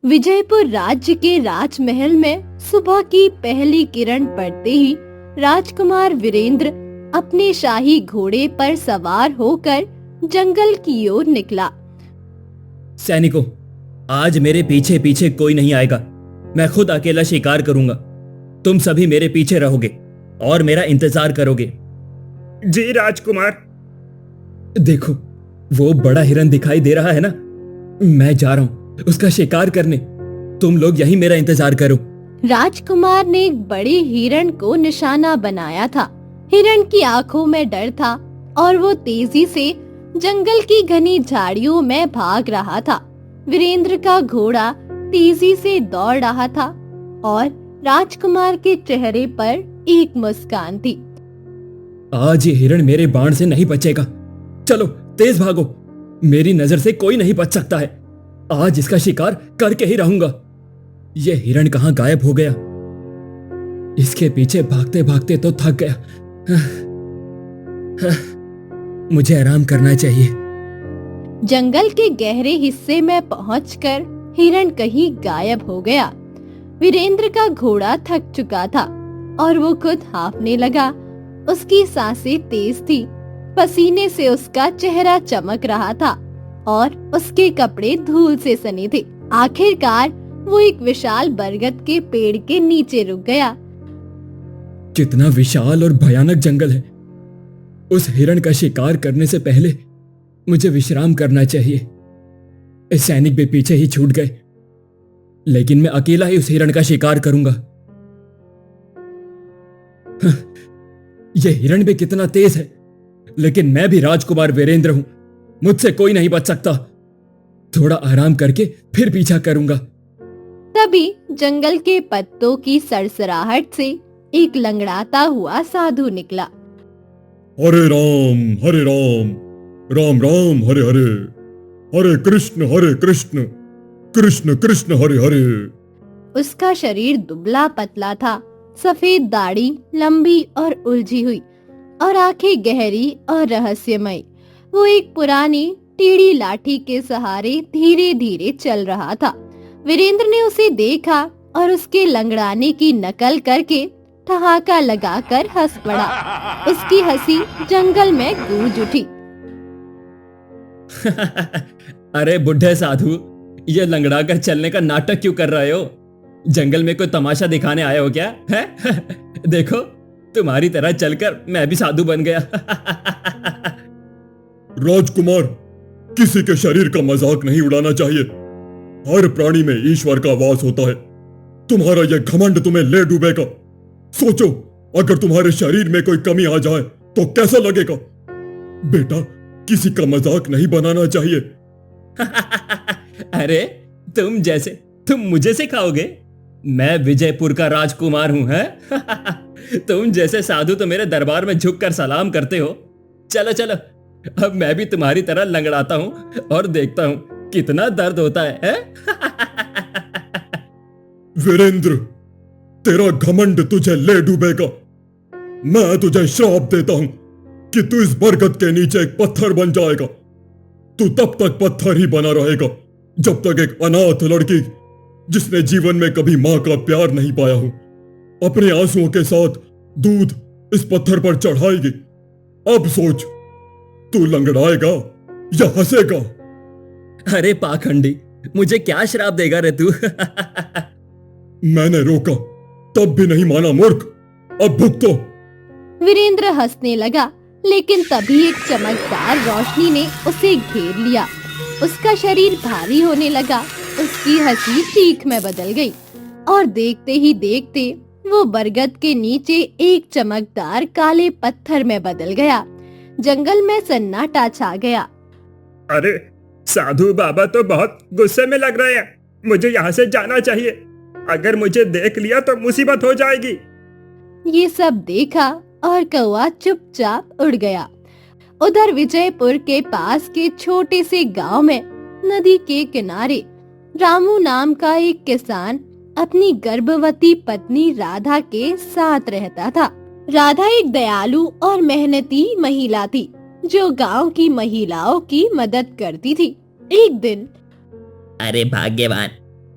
विजयपुर राज्य के राजमहल में सुबह की पहली किरण पड़ते ही राजकुमार वीरेंद्र अपने शाही घोड़े पर सवार होकर जंगल की ओर निकला। सैनिकों, आज मेरे पीछे पीछे कोई नहीं आएगा। मैं खुद अकेला शिकार करूंगा। तुम सभी मेरे पीछे रहोगे और मेरा इंतजार करोगे। जी राजकुमार। देखो, वो बड़ा हिरन दिखाई दे रहा है ना? मैं जा रहा हूं उसका शिकार करने। तुम लोग यहीं मेरा इंतजार करो। राजकुमार ने एक बड़े हिरण को निशाना बनाया था। हिरण की आंखों में डर था और वो तेजी से जंगल की घनी झाड़ियों में भाग रहा था। वीरेंद्र का घोड़ा तेजी से दौड़ रहा था और राजकुमार के चेहरे पर एक मुस्कान थी। आज ये हिरण मेरे बाण से नहीं बचेगा। चलो तेज भागो, मेरी नजर से कोई नहीं बच सकता है। आज इसका शिकार करके ही रहूंगा। ये हिरण कहाँ गायब हो गया? इसके पीछे भागते भागते तो थक गया। मुझे आराम करना चाहिए। जंगल के गहरे हिस्से में पहुंचकर हिरण कहीं गायब हो गया। वीरेंद्र का घोड़ा थक चुका था और वो खुद हांफने लगा। उसकी सांसें तेज थी, पसीने से उसका चेहरा चमक रहा था और उसके कपड़े धूल से सने थे। आखिरकार वो एक विशाल बरगद के पेड़ के नीचे रुक गया। कितना विशाल और भयानक जंगल है। उस हिरण का शिकार करने से पहले मुझे विश्राम करना चाहिए। सैनिक भी पीछे ही छूट गए, लेकिन मैं अकेला ही उस हिरण का शिकार करूंगा। यह हिरण भी कितना तेज है, लेकिन मैं भी राजकुमार वीरेंद्र हूं। मुझसे कोई नहीं बच सकता। थोड़ा आराम करके फिर पीछा करूंगा। तभी जंगल के पत्तों की सरसराहट से एक लंगड़ाता हुआ साधु निकला। हरे राम हरे राम, राम राम हरे हरे, हरे कृष्ण कृष्ण कृष्ण हरे हरे। उसका शरीर दुबला पतला था, सफेद दाढ़ी लंबी और उलझी हुई और आंखें गहरी और रहस्यमय। वो एक पुरानी टेढ़ी लाठी के सहारे धीरे धीरे चल रहा था। वीरेंद्र ने उसे देखा और उसके लंगड़ाने की नकल करके ठहाका लगाकर हंस पड़ा। उसकी हंसी जंगल में गूंज उठी। अरे बुढ़े साधु, ये लंगड़ा कर चलने का नाटक क्यों कर रहे हो? जंगल में कोई तमाशा दिखाने आए हो क्या? है? देखो, तुम्हारी तरह चलकर मैं भी साधु बन गया। राजकुमार, किसी के शरीर का मजाक नहीं उड़ाना चाहिए। हर प्राणी में ईश्वर का वास होता है। तुम्हारा यह घमंड तुम्हें ले डूबेगा। सोचो, अगर तुम्हारे शरीर में कोई कमी आ जाए तो कैसा लगेगा? बेटा, किसी का मजाक नहीं बनाना चाहिए। अरे तुम मुझे सिखाओगे? मैं विजयपुर का राजकुमार हूं, है? तुम जैसे साधु तो मेरे दरबार में झुककर सलाम करते हो। चलो चलो, अब मैं भी तुम्हारी तरह लंगड़ाता हूं और देखता हूं कितना दर्द होता है? वीरेंद्र, तेरा घमंड तुझे ले डूबेगा। मैं तुझे श्राप देता हूं कि तू इस बरगद के नीचे एक पत्थर बन जाएगा। तू तब तक पत्थर ही बना रहेगा जब तक एक अनाथ लड़की, जिसने जीवन में कभी मां का प्यार नहीं पाया हो, अपने आंसुओं के साथ दूध इस पत्थर पर चढ़ाएगी। अब सोच, तू लंगड़ाएगा या हंसेगा? अरे पाखंडी, मुझे क्या श्राप देगा रे तू? मैंने रोका, तब भी नहीं माना मूर्ख। अब भुगतो। वीरेंद्र हंसने लगा, लेकिन तभी एक चमकदार रोशनी ने उसे घेर लिया। उसका शरीर भारी होने लगा। उसकी हंसी चीख में बदल गई और देखते ही देखते वो बरगद के नीचे एक चमकदार काले पत्थर में बदल गया। जंगल में सन्नाटा छा गया। अरे साधु बाबा तो बहुत गुस्से में लग रहे हैं। मुझे यहाँ से जाना चाहिए। अगर मुझे देख लिया तो मुसीबत हो जाएगी। ये सब देखा और कौवा चुपचाप उड़ गया। उधर विजयपुर के पास के छोटे से गांव में नदी के किनारे रामू नाम का एक किसान अपनी गर्भवती पत्नी राधा के साथ रहता था। राधा एक दयालु और मेहनती महिला थी जो गांव की महिलाओं की मदद करती थी। एक दिन, अरे भाग्यवान,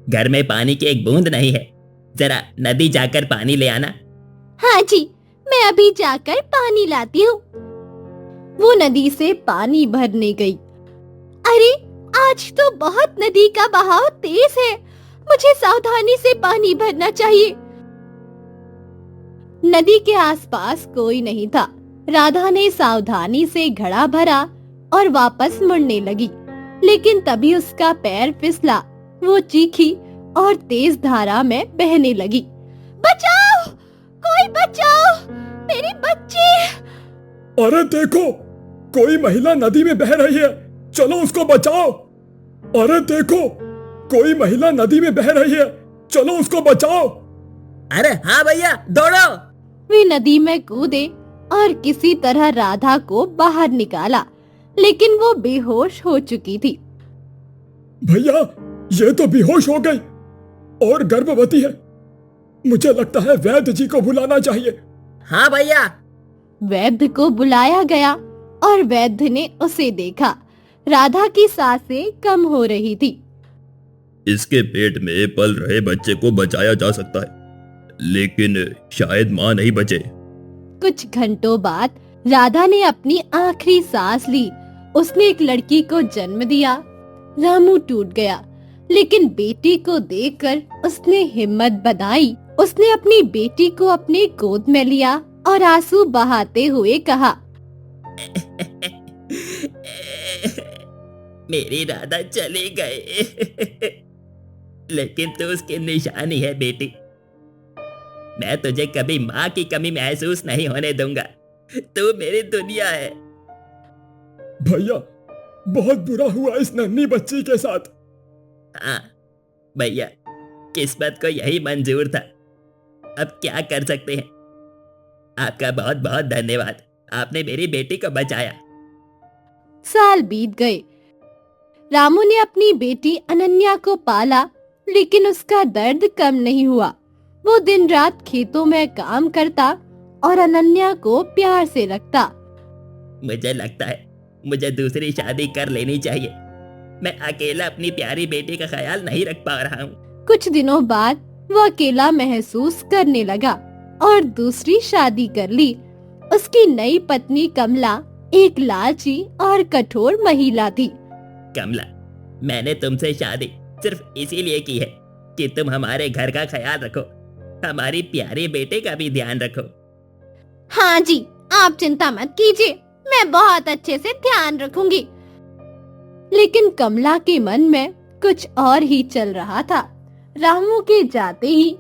घर में पानी की एक बूंद नहीं है, जरा नदी जाकर पानी ले आना। हाँ जी, मैं अभी जाकर पानी लाती हूँ। वो नदी से पानी भरने गई। अरे, आज तो बहुत नदी का बहाव तेज है, मुझे सावधानी से पानी भरना चाहिए। नदी के आसपास कोई नहीं था। राधा ने सावधानी से घड़ा भरा और वापस मुड़ने लगी, लेकिन तभी उसका पैर फिसला। वो चीखी और तेज धारा में बहने लगी। बचाओ, कोई बचाओ, मेरी बच्ची। अरे देखो, कोई महिला नदी में बह रही है, चलो उसको बचाओ। अरे देखो, कोई महिला नदी में बह रही है, चलो उसको बचाओ। अरे हाँ भैया, दौड़ो। वे नदी में कूदे और किसी तरह राधा को बाहर निकाला, लेकिन वो बेहोश हो चुकी थी। भैया, ये तो बेहोश हो गई और गर्भवती है। मुझे लगता है वैद्य जी को बुलाना चाहिए। हाँ भैया। वैद्य को बुलाया गया और वैद्य ने उसे देखा। राधा की सांसें कम हो रही थी। इसके पेट में पल रहे बच्चे को बचाया जा सकता है, लेकिन शायद मां नहीं बचे। कुछ घंटों बाद राधा ने अपनी आखिरी सांस ली। उसने एक लड़की को जन्म दिया। रामू टूट गया, लेकिन बेटी को देखकर उसने हिम्मत बनाई। उसने अपनी बेटी को अपनी गोद में लिया और आंसू बहाते हुए कहा, मेरी राधा चली गई, लेकिन तू उसकी निशानी है बेटी। मैं तुझे कभी माँ की कमी महसूस नहीं होने दूंगा। तू मेरी दुनिया है। भैया, बहुत बुरा हुआ इस नन्ही बच्ची के साथ। हाँ भैया, किस्मत को यही मंजूर था। अब क्या कर सकते हैं। आपका बहुत बहुत धन्यवाद, आपने मेरी बेटी को बचाया। साल बीत गए। रामू ने अपनी बेटी अनन्या को पाला, लेकिन उसका दर्द कम नहीं हुआ। वो दिन रात खेतों में काम करता और अनन्या को प्यार से रखता। मुझे लगता है मुझे दूसरी शादी कर लेनी चाहिए। मैं अकेला अपनी प्यारी बेटी का ख्याल नहीं रख पा रहा हूँ। कुछ दिनों बाद वो अकेला महसूस करने लगा और दूसरी शादी कर ली। उसकी नई पत्नी कमला एक लालची और कठोर महिला थी। कमला, मैंने तुमसे शादी सिर्फ इसीलिए की है कि तुम हमारे घर का ख्याल रखो, हमारी प्यारी बेटे का भी ध्यान रखो। हाँ जी, आप चिंता मत कीजिए, मैं बहुत अच्छे से ध्यान रखूंगी। लेकिन कमला के मन में कुछ और ही चल रहा था। रामू के जाते ही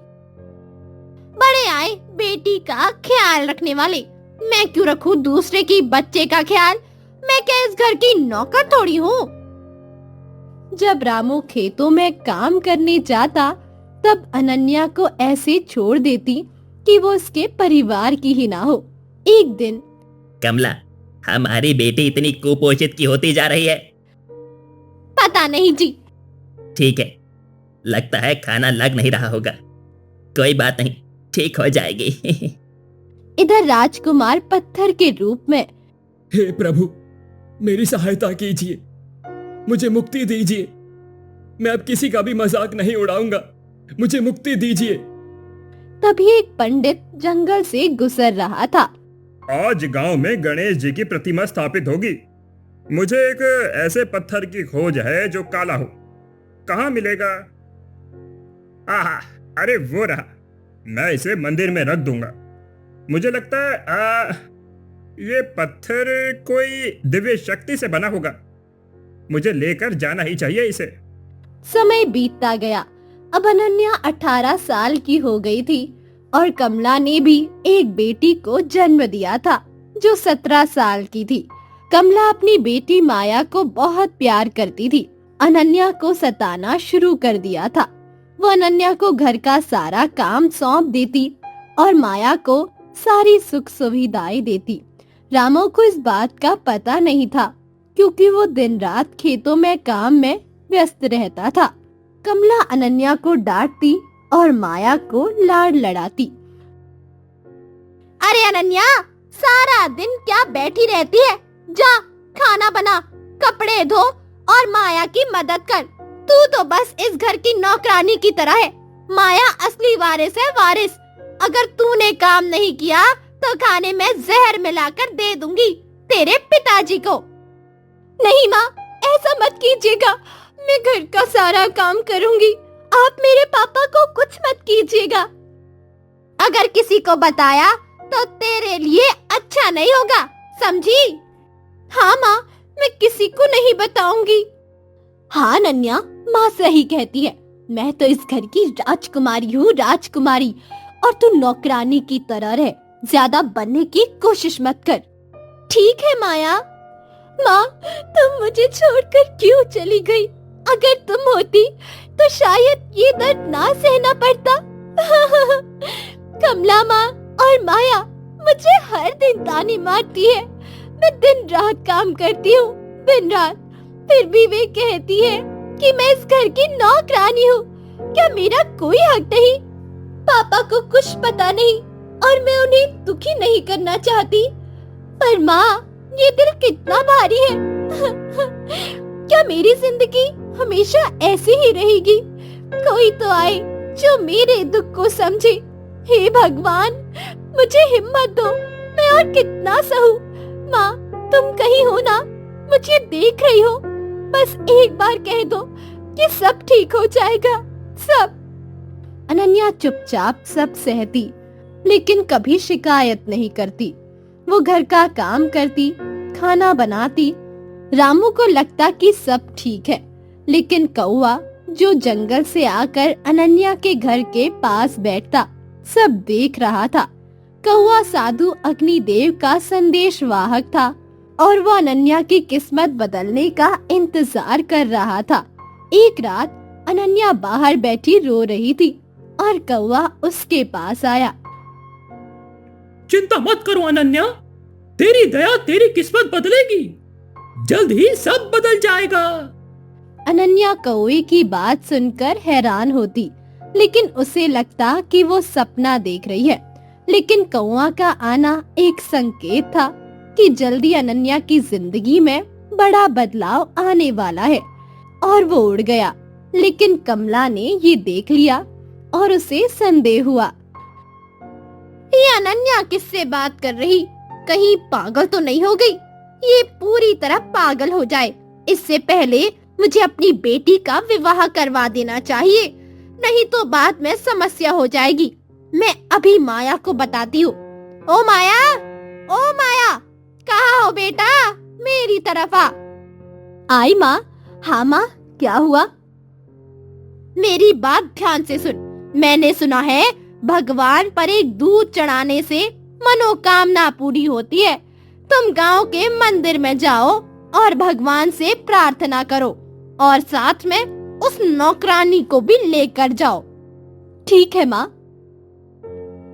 बड़े आए बेटी का ख्याल रखने वाले। मैं क्यों रखूं दूसरे की बच्चे का ख्याल? मैं क्या इस घर की नौकर थोड़ी हूँ। जब रामू खेतों में काम करने जाता, तब अनन्या को ऐसे छोड़ देती कि वो उसके परिवार की ही ना हो। एक दिन, कमला, हमारी बेटी इतनी कुपोषित की होती जा रही है। पता नहीं जी। ठीक है, लगता है खाना लग नहीं रहा होगा। कोई बात नहीं, ठीक हो जाएगी। इधर राजकुमार पत्थर के रूप में, हे प्रभु, मेरी सहायता कीजिए, मुझे मुक्ति दीजिए। मैं अब किसी का भी मजाक नहीं उड़ाऊंगा, मुझे मुक्ति दीजिए। तभी एक पंडित जंगल से गुजर रहा था। आज गांव में गणेश जी की प्रतिमा स्थापित होगी। मुझे एक ऐसे पत्थर की खोज है जो काला हो। कहाँ मिलेगा? आहा, अरे वो रहा। मैं इसे मंदिर में रख दूंगा। मुझे लगता है ये पत्थर कोई दिव्य शक्ति से बना होगा। मुझे लेकर जाना ही चाहिए इसे। समय बीतता गया। अब अनन्या 18 साल की हो गई थी और कमला ने भी एक बेटी को जन्म दिया था जो 17 साल की थी। कमला अपनी बेटी माया को बहुत प्यार करती थी। अनन्या को सताना शुरू कर दिया था। वो अनन्या को घर का सारा काम सौंप देती और माया को सारी सुख सुविधाएं देती। रामू को इस बात का पता नहीं था, क्योंकि वो दिन रात खेतों में काम में व्यस्त रहता था। कमला अनन्या को डांटती और माया को लाड़ लड़ाती। अरे अनन्या, सारा दिन क्या बैठी रहती है? जा, खाना बना, कपड़े धो और माया की मदद कर। तू तो बस इस घर की नौकरानी की तरह है। माया असली वारिस है, वारिस। अगर तूने काम नहीं किया तो खाने में जहर मिलाकर दे दूंगी तेरे पिताजी को। नहीं माँ, ऐसा मत कीजिएगा। मैं घर का सारा काम करूंगी, आप मेरे पापा को कुछ मत कीजिएगा। अगर किसी को बताया तो तेरे लिए अच्छा नहीं होगा, समझी? हाँ माँ, मैं किसी को नहीं बताऊंगी। हाँ अनन्या, माँ सही कहती है। मैं तो इस घर की राजकुमारी हूँ, राजकुमारी। और तू नौकरानी की तरह रह, ज्यादा बनने की कोशिश मत कर। ठीक है माया। माँ, तुम मुझे छोड़कर क्यों चली गई? अगर तुम होती तो शायद ये दर्द ना सहना पड़ता। कमला माँ और माया मुझे हर दिन ताने मारती है। मैं दिन रात काम करती हूँ, दिन रात, फिर भी वे कहती है कि मैं इस घर की नौकरानी हूँ। क्या मेरा कोई हक नहीं? पापा को कुछ पता नहीं और मैं उन्हें दुखी नहीं करना चाहती, पर माँ, ये दिल कितना भारी है। क्या मेरी जिंदगी हमेशा ऐसी ही रहेगी? कोई तो आए जो मेरे दुख को समझे। हे भगवान, मुझे हिम्मत दो, मैं और कितना सहूं। माँ, तुम कहीं हो ना? मुझे देख रही हो? बस एक बार कह दो कि सब ठीक हो जाएगा, सब। अनन्या चुपचाप सब सहती, लेकिन कभी शिकायत नहीं करती। वो घर का काम करती, खाना बनाती। रामू को लगता कि सब ठीक है, लेकिन कौवा जो जंगल से आकर अनन्या के घर के पास बैठता सब देख रहा था। कौवा साधु अग्निदेव का संदेशवाहक था और वो अनन्या की किस्मत बदलने का इंतजार कर रहा था। एक रात अनन्या बाहर बैठी रो रही थी और कौवा उसके पास आया। चिंता मत करो अनन्या, तेरी दया तेरी किस्मत बदलेगी, जल्द ही सब बदल जाएगा। अनन्या कौवे की बात सुनकर हैरान होती, लेकिन उसे लगता कि वो सपना देख रही है। लेकिन कौवा का आना एक संकेत था कि जल्दी अनन्या की जिंदगी में बड़ा बदलाव आने वाला है। और वो उड़ गया, लेकिन कमला ने ये देख लिया और उसे संदेह हुआ। ये अनन्या किससे बात कर रही? कहीं पागल तो नहीं हो गई? ये पूरी तरह पागल हो जाए इससे पहले मुझे अपनी बेटी का विवाह करवा देना चाहिए, नहीं तो बाद में समस्या हो जाएगी। मैं अभी माया को बताती हूँ। ओ माया, ओ माया, कहाँ हो बेटा? मेरी तरफ आ। आई माँ। हाँ माँ, क्या हुआ? मेरी बात ध्यान से सुन। मैंने सुना है भगवान पर एक दूध चढ़ाने से मनोकामना पूरी होती है। तुम गांव के मंदिर में जाओ और भगवान से प्रार्थना करो और साथ में उस नौकरानी को भी लेकर जाओ। ठीक है माँ।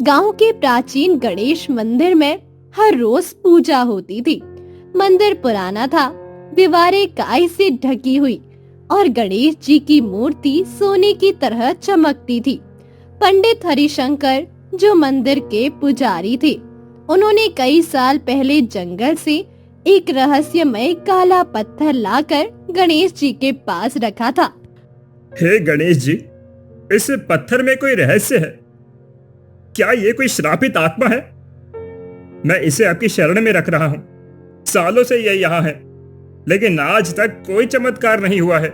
गांव के प्राचीन गणेश मंदिर में हर रोज पूजा होती थी। मंदिर पुराना था, दीवारें काई से ढकी हुई और गणेश जी की मूर्ति सोने की तरह चमकती थी। पंडित हरिशंकर जो मंदिर के पुजारी थे, उन्होंने कई साल पहले जंगल से एक रहस्यमय काला पत्थर लाकर गणेश जी के पास रखा था। हे गणेश जी, इस पत्थर में कोई रहस्य है? क्या ये कोई श्रापित आत्मा है? मैं इसे आपकी शरण में रख रहा हूं। सालों से ये यहाँ है, लेकिन आज तक कोई चमत्कार नहीं हुआ है।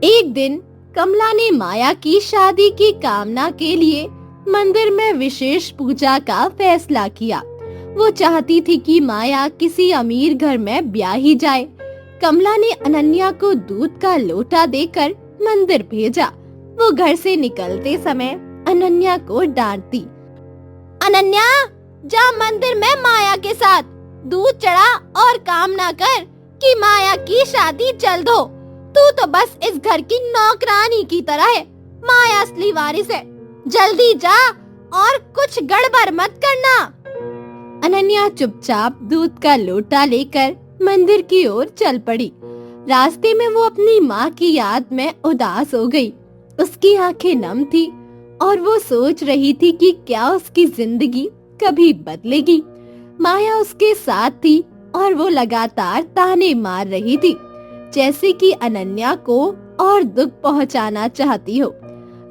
एक दिन कमला ने माया की शादी की कामना के लिए मंदिर में विशेष पूजा का फैसला किया। वो चाहती थी कि माया किसी अमीर घर में ब्याही जाए। कमला ने अनन्या को दूध का लोटा देकर मंदिर भेजा। वो घर से निकलते समय अनन्या को डांटती। अनन्या, जा मंदिर में माया के साथ दूध चढ़ा और कामना कर कि माया की शादी जल्द हो। तू तो बस इस घर की नौकरानी की तरह है, माया असली वारिस है। जल्दी जा और कुछ गड़बड़ मत करना। अनन्या चुपचाप दूध का लोटा लेकर मंदिर की ओर चल पड़ी। रास्ते में वो अपनी माँ की याद में उदास हो गई। उसकी आंखें नम थी और वो सोच रही थी कि क्या उसकी जिंदगी कभी बदलेगी। माया उसके साथ थी और वो लगातार ताने मार रही थी, जैसे कि अनन्या को और दुख पहुंचाना चाहती हो।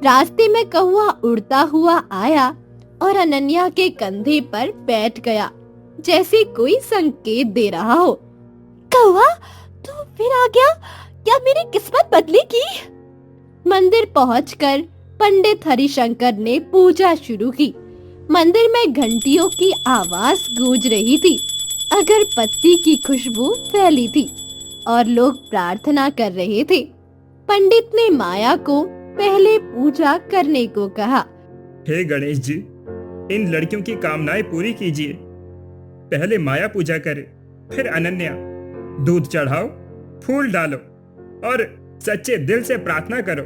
रास्ते में कौवा उड़ता हुआ आया और अनन्या के कंधे पर बैठ गया, जैसे कोई संकेत दे रहा हो। कौवा, तू फिर आ गया? क्या मेरी किस्मत बदलेगी? मंदिर पहुंचकर पंडित हरिशंकर ने पूजा शुरू की। मंदिर में घंटियों की आवाज गूंज रही थी, अगरबत्ती की खुशबू फैली थी और लोग प्रार्थना कर रहे थे। पंडित ने माया को पहले पूजा करने को कहा। हे गणेश जी, इन लड़कियों की कामनाएं पूरी कीजिए। पहले माया पूजा करे, फिर अनन्या। दूध चढ़ाओ, फूल डालो और सच्चे दिल से प्रार्थना करो।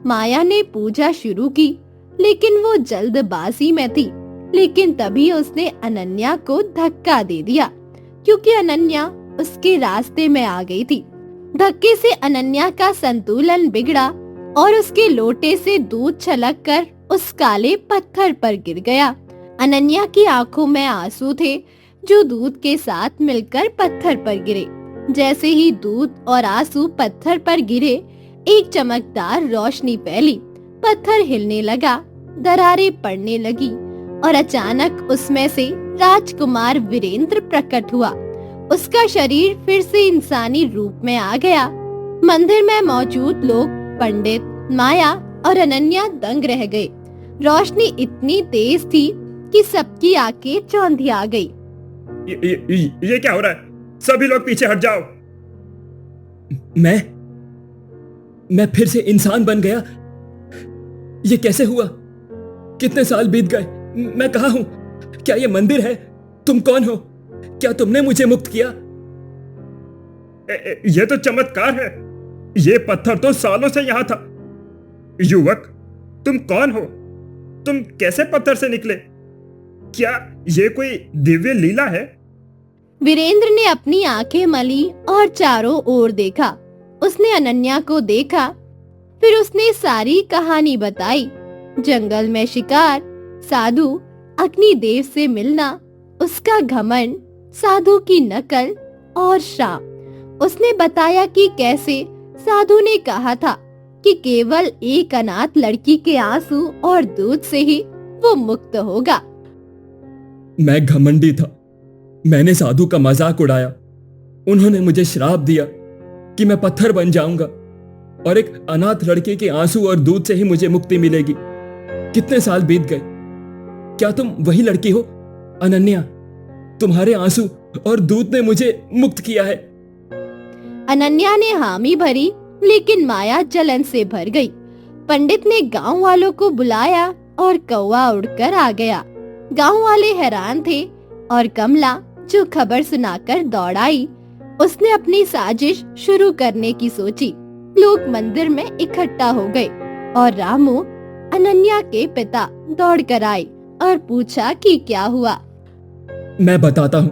माया ने पूजा शुरू की, लेकिन वो जल्दबाजी में थी। लेकिन तभी उसने अनन्या को धक्का दे दिया, क्योंकि अनन्या उसके रास्ते में आ गई थी। धक्के से अनन्या का संतुलन बिगड़ा और उसके लोटे से दूध छलककर उस काले पत्थर पर गिर गया। अनन्या की आंखों में आंसू थे, जो दूध के साथ मिलकर पत्थर पर गिरे। जैसे ही दूध और आंसू पत्थर पर गिरे, एक चमकदार रोशनी फैली। पत्थर हिलने लगा, दरारें पड़ने लगी और अचानक उसमें से राजकुमार वीरेंद्र प्रकट हुआ। उसका शरीर फिर से इंसानी रूप में आ गया। मंदिर में मौजूद लोग, पंडित, माया और अनन्या दंग रह गए। रोशनी इतनी तेज थी कि सबकी आंखें चौंधिया गई। ये क्या हो रहा है? सभी लोग पीछे हट जाओ। मैं फिर से इंसान बन गया? ये कैसे हुआ? कितने साल बीत गए? मैं कहाँ हूँ? क्या ये मंदिर है? तुम कौन हो? क्या तुमने मुझे मुक्त किया? ये तो चमत्कार है। ये पत्थर तो सालों से यहाँ था। युवक, तुम कौन हो? तुम कैसे पत्थर से निकले? क्या ये कोई दिव्य लीला है? वीरेंद्र ने अपनी आंखें मली और चारों ओर देखा। उसने अनन्या को देखा, फिर उसने सारी कहानी बताई। जंगल में शिकार, साधु, अग्निदेव से मिलना, उसका घमंड, साधु की नकल और श्राप। उसने बताया कि कैसे साधु ने कहा था कि केवल एक अनाथ लड़की के आंसू और दूध से ही वो मुक्त होगा। मैं घमंडी था। मैंने साधु का मजाक उड़ाया। उन्होंने मुझे श्राप दिया कि मैं पत्थर बन जाऊंगा और एक अनाथ लड़के के आंसू और दूध से ही मुझे मुक्ति मिलेगी। कितने साल बीत गए। क्या तुम वही लड़की हो, अनन्या? तुम्हारे आंसू और दूध ने मुझे मुक्त किया है। अनन्या ने हामी भरी, लेकिन माया जलन से भर गई। पंडित ने गांव वालों को बुलाया और कौवा उड़कर आ गया। गांव वाले हैरान थे और कमला, जो खबर सुनाकर दौड़ आई, उसने अपनी साजिश शुरू करने की सोची। लोग मंदिर में इकट्ठा हो गए और रामू, अनन्या के पिता, दौड़कर आए और पूछा कि क्या हुआ। मैं बताता हूँ।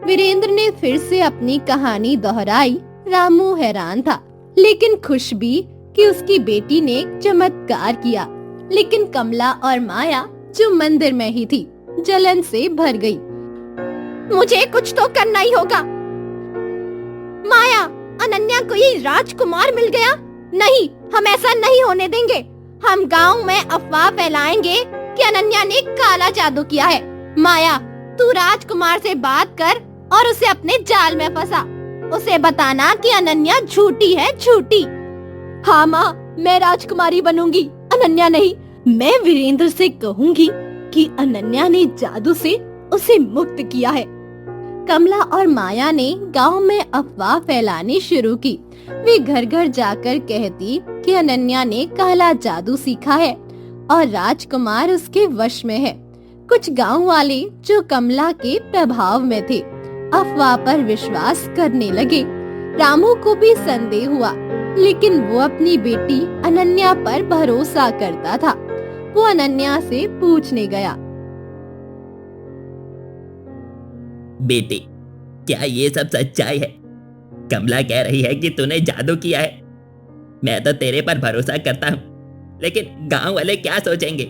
वीरेंद्र ने फिर से अपनी कहानी दोहराई। रामू हैरान था, लेकिन खुश भी कि उसकी बेटी ने एक चमत्कार किया। लेकिन कमला और माया, जो मंदिर में ही थी, जलन से भर गई। मुझे कुछ तो करना ही होगा। माया, अनन्या को ये राजकुमार मिल गया। नहीं, हम ऐसा नहीं होने देंगे। हम गांव में अफवाह फैलाएंगे कि अनन्या ने काला जादू किया है। माया, तू राजकुमार से बात कर और उसे अपने जाल में फंसा। उसे बताना कि अनन्या झूठी है, झूठी। हाँ माँ, मैं राजकुमारी बनूंगी, अनन्या नहीं। मैं वीरेंद्र से कहूंगी कि अनन्या ने जादू से उसे मुक्त किया है। कमला और माया ने गांव में अफवाह फैलानी शुरू की। वे घर घर जाकर कहती कि अनन्या ने काला जादू सीखा है और राजकुमार उसके वश में है। कुछ गांव वाले, जो कमला के प्रभाव में थे, अफवाह पर विश्वास करने लगे। रामू को भी संदेह हुआ, लेकिन वो अपनी बेटी अनन्या पर भरोसा करता था। वो अनन्या से पूछने गया, बेटी, क्या ये सब सच्चाई है? कमला कह रही है कि तूने जादू किया है। मैं तो तेरे पर भरोसा करता हूँ, लेकिन गांव वाले क्या सोचेंगे?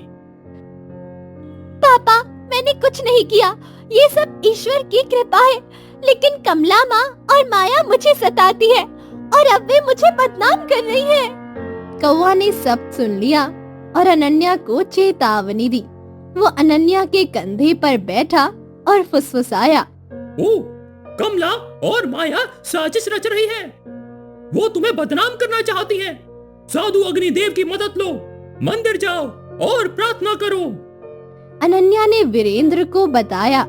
पापा, मैंने कुछ नहीं किया। ये सब ईश्वर की कृपा है। लेकिन कमला माँ और माया मुझे सताती है और अब वे मुझे बदनाम कर रही है। कौवा ने सब सुन लिया और अनन्या को चेतावनी दी। वो अनन्या के कंधे पर बैठा और फुसफुसाया, ओ, कमला और माया साजिश रच रही है। वो तुम्हें बदनाम करना चाहती है। साधु अग्निदेव की मदद लो, मंदिर जाओ और प्रार्थना करो। अनन्या ने वीरेंद्र को बताया।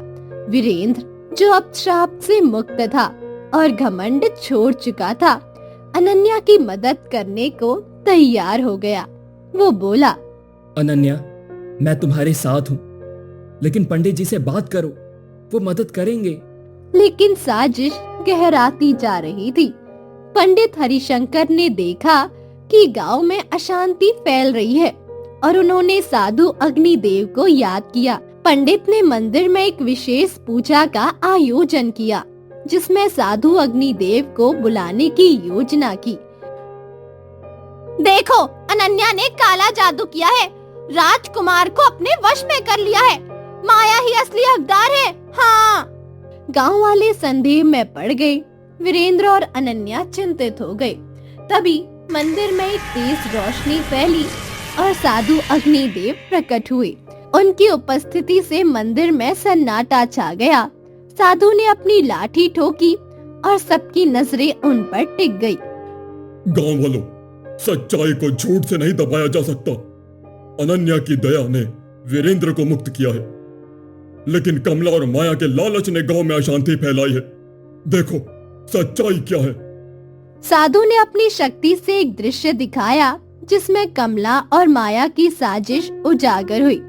वीरेंद्र, जो अब श्राप से मुक्त था और घमंड छोड़ चुका था, अनन्या की मदद करने को तैयार हो गया। वो बोला, अनन्या, मैं तुम्हारे साथ हूँ, लेकिन पंडित जी से बात करो, वो मदद करेंगे। लेकिन साजिश गहराती जा रही थी। पंडित हरिशंकर ने देखा कि गांव में अशांति फैल रही है और उन्होंने साधु अग्निदेव को याद किया। पंडित ने मंदिर में एक विशेष पूजा का आयोजन किया, जिसमें साधु अग्निदेव को बुलाने की योजना की। देखो, अनन्या ने काला जादू किया है, राजकुमार को अपने वश में कर लिया है। माया ही असली हकदार है। हाँ। गांव वाले संदेह में पड़ गए। वीरेंद्र और अनन्या चिंतित हो गए। तभी मंदिर में एक तेज रोशनी फैली और साधु अग्निदेव प्रकट हुए। उनकी उपस्थिति से मंदिर में सन्नाटा छा गया। साधु ने अपनी लाठी ठोकी और सबकी नजरें उन पर टिक गई। गांव वालों, सच्चाई को झूठ से नहीं दबाया जा सकता। अनन्या की दया ने वीरेंद्र को मुक्त किया है, लेकिन कमला और माया के लालच ने गांव में अशांति फैलाई है। देखो, सच्चाई क्या है। साधु ने अपनी शक्ति से एक दृश्य दिखाया, जिसमें कमला और माया की साजिश उजागर हुई।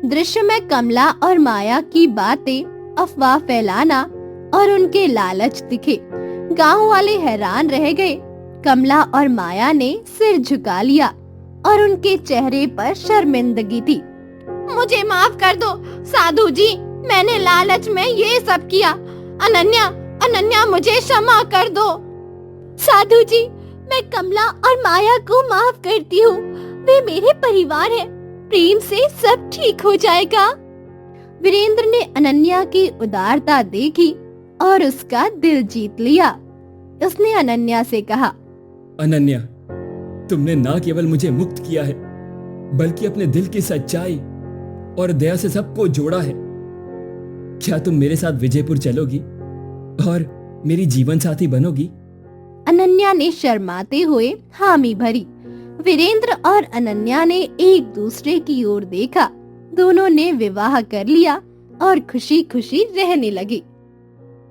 दृश्य में कमला और माया की बातें, अफवाह फैलाना और उनके लालच दिखे। गांव वाले हैरान रह गए। कमला और माया ने सिर झुका लिया और उनके चेहरे पर शर्मिंदगी थी। मुझे माफ कर दो साधु जी, मैंने लालच में ये सब किया। अनन्या मुझे क्षमा कर दो। साधु जी, मैं कमला और माया को माफ करती हूँ। वे मेरे परिवार हैं। प्रेम से सब ठीक हो जाएगा। वीरेंद्र ने अनन्या की उदारता देखी और उसका दिल जीत लिया। उसने अनन्या से कहा, अनन्या, तुमने न केवल मुझे मुक्त किया है, बल्कि अपने दिल की सच्चाई और दया से सबको जोड़ा है। क्या तुम मेरे साथ विजयपुर चलोगी और मेरी जीवन साथी बनोगी? अनन्या ने शर्माते हुए हामी भरी। वीरेंद्र और अनन्या ने एक दूसरे की ओर देखा। दोनों ने विवाह कर लिया और खुशी खुशी रहने लगे।